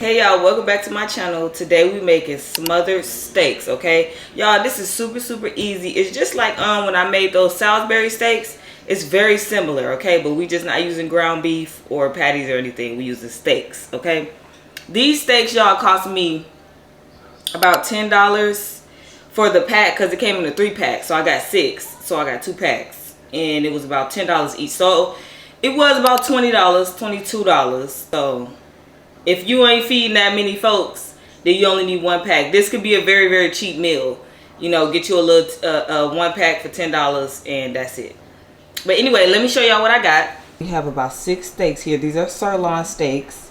Hey y'all, welcome back to my channel. Today we making smothered steaks, okay? Y'all, this is super easy. It's just like when I made those Salisbury steaks. It's very similar, okay? But we just not using ground beef or patties or anything. We use the steaks, okay? These steaks, y'all, cost me about $10 for the pack because it came in a 3-pack. So I got 6. So I got 2 packs. And it was about $10 each. So it was about $20, $22. So if you ain't feeding that many folks, then you only need 1 pack. This could be a very cheap meal. You know, get you a little 1 pack for $10 and that's it. But anyway, let me show y'all what I got. We have about 6 steaks here. These are sirloin steaks.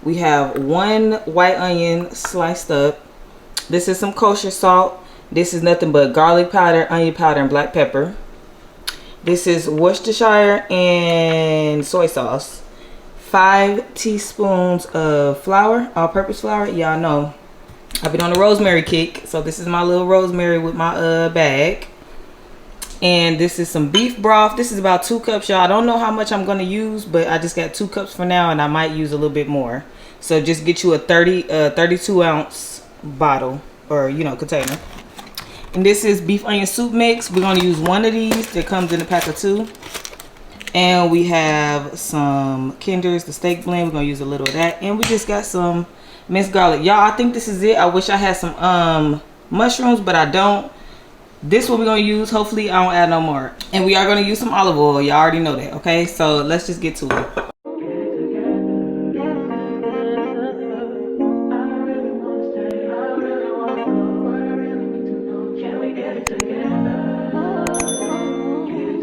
We have 1 white onion sliced up. This is some kosher salt. This is nothing but garlic powder, onion powder, and black pepper. This is Worcestershire and soy sauce. 5 teaspoons of flour, all-purpose flour. Y'all know I've been on a rosemary kick, so this is my little rosemary with my bag. And this is some beef broth. This is about 2 cups, y'all. I don't know how much I'm gonna use, but I just got 2 cups for now, and I might use a little bit more. So just get you a 32 ounce bottle or container. And this is beef onion soup mix. We're gonna use 1 of these that comes in a pack of 2. And we have some Kinder's, the steak blend. We're going to use a little of that. And we just got some minced garlic. Y'all, I think this is it. I wish I had some mushrooms, but I don't. This one we're going to use. Hopefully, I don't add no more. And we are going to use some olive oil. Y'all already know that, okay? So, let's just get to it.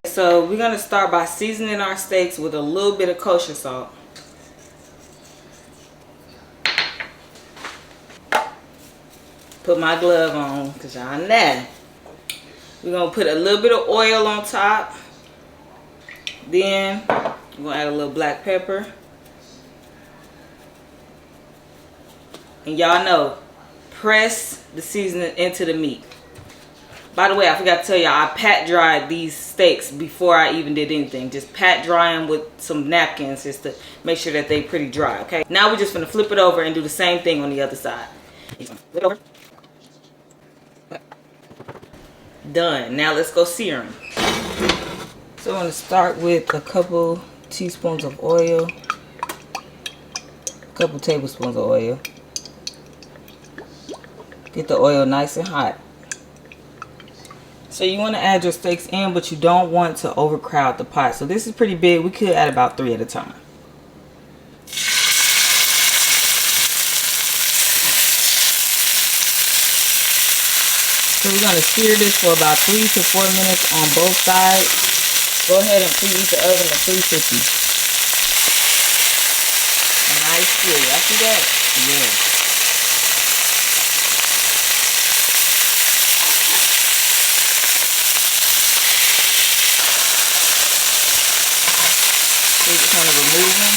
So we're going to start by seasoning our steaks with a little bit of kosher salt. Put my glove on because y'all know. We're going to put a little bit of oil on top. Then we're going to add a little black pepper. And y'all know, press the seasoning into the meat. By the way, I forgot to tell y'all, I pat dried these steaks before I even did anything. Just pat dry them with some napkins just to make sure that they pretty dry, okay? Now we're just gonna flip it over and do the same thing on the other side. Flip it over. Done. Now let's go searing. So I'm gonna start with a couple teaspoons of oil. A couple tablespoons of oil. Get the oil nice and hot. So you want to add your steaks in, but you don't want to overcrowd the pot. So this is pretty big. We could add about 3 at a time. So we're going to sear this for about 3 to 4 minutes on both sides. Go ahead and preheat the oven at 350. Nice sear. Y'all see that? Yeah. So you just want to remove them.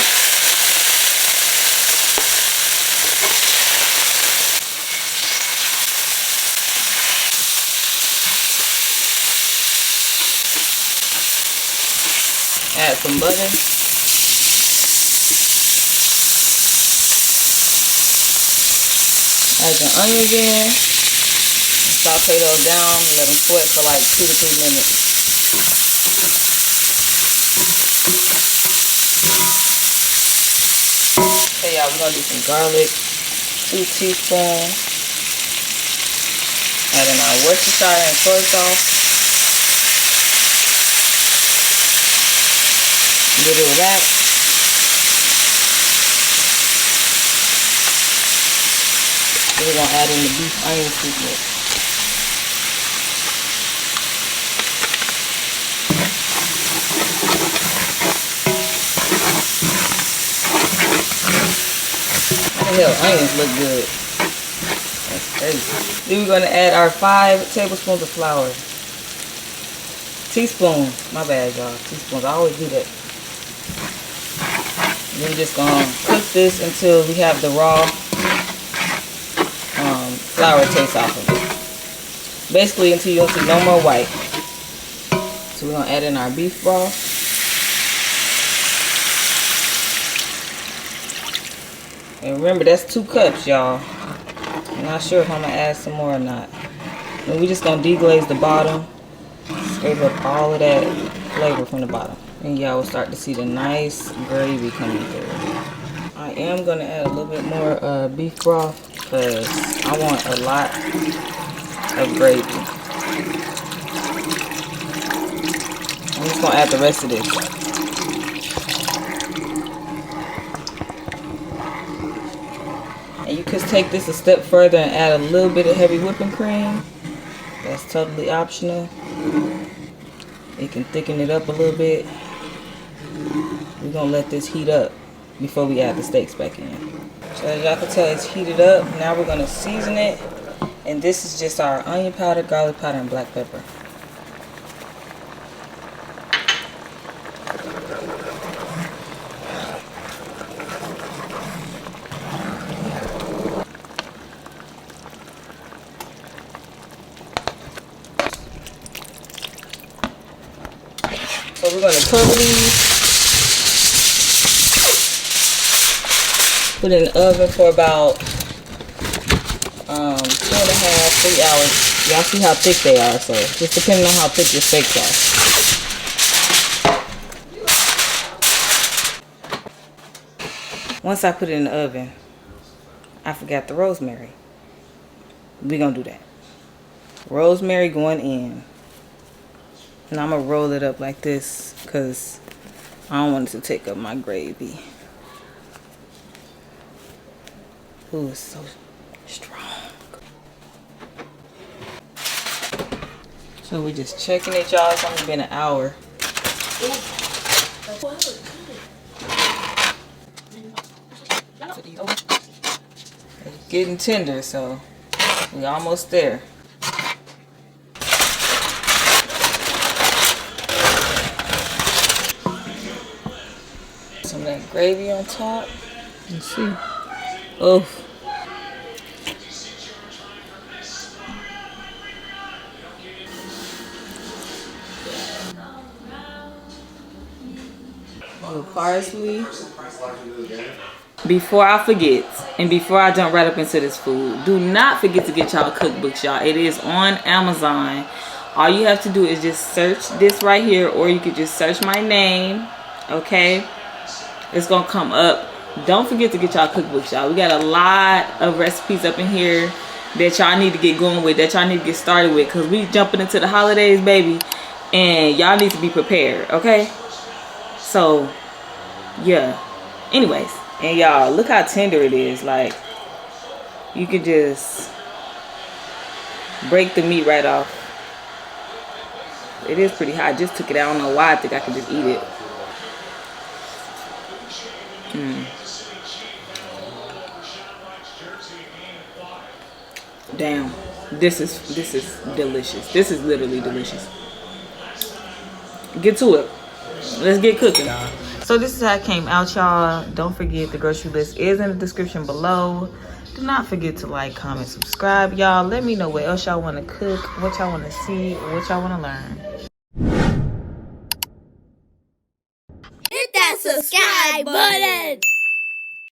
Add some butter. Add your onions in. Saute those down and let them sweat for like 2 to 3 minutes. Okay, y'all, we're gonna do some garlic. 2 teaspoons. Add in our Worcestershire and soy sauce. A little of that. Then we're gonna add in the beef onion soup mix. Hell, onions look good. That's crazy. Then we're going to add our 5 tablespoons of flour. Teaspoons. My bad, y'all. Teaspoons. I always do that. Then we're just going to cook this until we have the raw flour taste off of it. Basically until you don't see no more white. So we're going to add in our beef broth. And remember, that's 2 cups, y'all. I'm not sure if I'm gonna add some more or not. And we're just gonna deglaze the bottom, scrape up all of that flavor from the bottom, and y'all will start to see the nice gravy coming through. I am gonna add a little bit more beef broth because I want a lot of gravy. I'm just gonna add the rest of this. And you could take this a step further and add a little bit of heavy whipping cream. That's totally optional. It can thicken it up a little bit. We're gonna let this heat up before we add the steaks back in. So as y'all can tell, it's heated up. Now we're gonna season it. And this is just our onion powder, garlic powder, and black pepper. So we're going to cover these, put it in the oven for about 2.5, 3 hours. Y'all see how thick they are, so just depending on how thick your steaks are. Once I put it in the oven, I forgot the rosemary. We're going to do that. Rosemary going in. And I'm going to roll it up like this because I don't want it to take up my gravy. Ooh, it's so strong. So we're just checking it, y'all. It's only been an hour. It's getting tender, so we're almost there. Some of that gravy on top. Let's see. Oh. Little parsley. Before I forget, and before I jump right up into this food, do not forget to get y'all cookbooks, y'all. It is on Amazon. All you have to do is just search this right here, or you could just search my name. Okay, it's gonna come up. Don't forget to get y'all cookbooks, y'all. We got a lot of recipes up in here that y'all need to get going with, that y'all need to get started with, because we jumping into the holidays, baby, and y'all need to be prepared. Okay, so yeah, anyways, and y'all look how tender it is. Like, you could just break the meat right off. It is pretty hot. I just took it out. I don't know why. I think I could just eat it. Damn, this is delicious. This is literally delicious. Get to it. Let's get cooking. So this is how it came out, y'all. Don't forget, the grocery list is in the description below. Do not forget to like, comment, subscribe, y'all. Let me know what else y'all want to cook, what y'all want to see, what y'all want to learn. Hit that subscribe button.